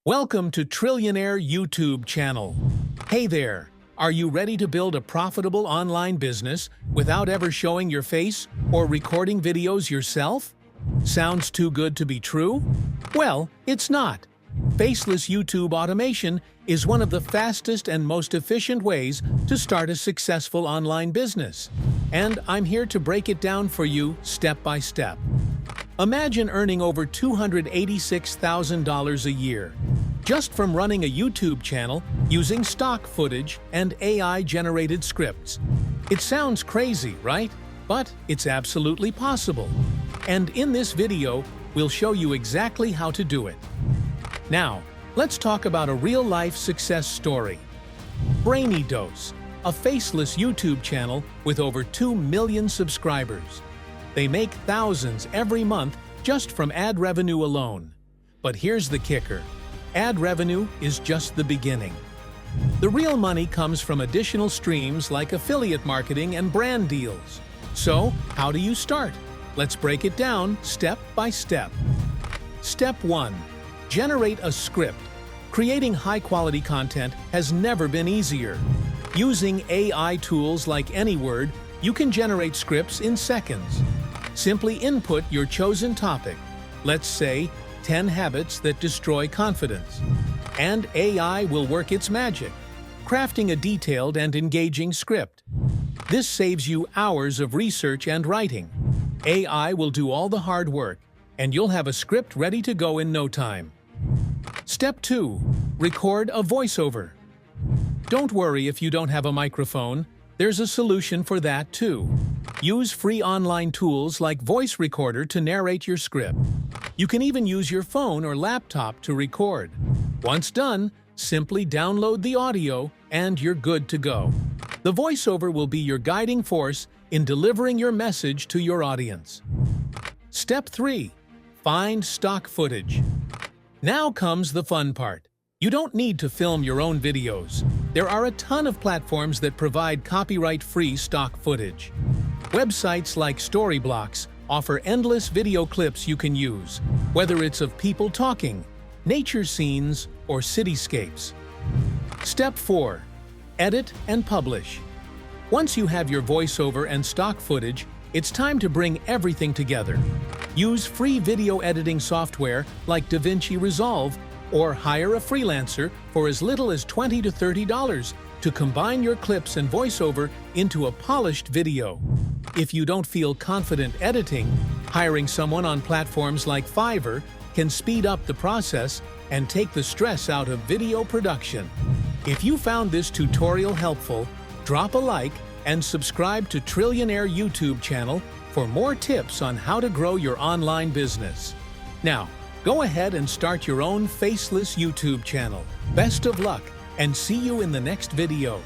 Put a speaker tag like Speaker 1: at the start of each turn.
Speaker 1: Welcome to Trillionaire YouTube channel. Hey there, are you ready to build a profitable online business without ever showing your face or recording videos yourself? Sounds too good to be true? Well, it's not. Faceless YouTube automation is one of the fastest and most efficient ways to start a successful online business. And I'm here to break it down for you step by step. Imagine earning over $286,000 a year just from running a YouTube channel using stock footage and AI-generated scripts. It sounds crazy, right? But it's absolutely possible. And in this video, we'll show you exactly how to do it. Now, let's talk about a real-life success story. Brainy Dose, a faceless YouTube channel with over 2 million subscribers. They make thousands every month just from ad revenue alone. But here's the kicker. Ad revenue is just the beginning. The real money comes from additional streams like affiliate marketing and brand deals. So, how do you start? Let's break it down step by step. Step 1. Generate a script. Creating high-quality content has never been easier. Using AI tools like AnyWord, you can generate scripts in seconds. Simply input your chosen topic, let's say 10 habits that destroy confidence, and AI will work its magic, crafting a detailed and engaging script. This saves you hours of research and writing. AI will do all the hard work, and you'll have a script ready to go in no time. Step 2. Record a voiceover. Don't worry if you don't have a microphone. There's a solution for that too. Use free online tools like Voice Recorder to narrate your script. You can even use your phone or laptop to record. Once done, simply download the audio and you're good to go. The voiceover will be your guiding force in delivering your message to your audience. Step 3. Find stock footage. Now comes the fun part. You don't need to film your own videos. There are a ton of platforms that provide copyright-free stock footage. Websites like Storyblocks offer endless video clips you can use, whether it's of people talking, nature scenes, or cityscapes. Step 4. Edit and publish. Once you have your voiceover and stock footage, it's time to bring everything together. Use free video editing software like DaVinci Resolve or hire a freelancer for as little as $20 to $30 to combine your clips and voiceover into a polished video. If you don't feel confident editing, hiring someone on platforms like Fiverr can speed up the process and take the stress out of video production. If you found this tutorial helpful, drop a like and subscribe to Trillionaire YouTube channel for more tips on how to grow your online business. Now, go ahead and start your own faceless YouTube channel. Best of luck, and see you in the next video.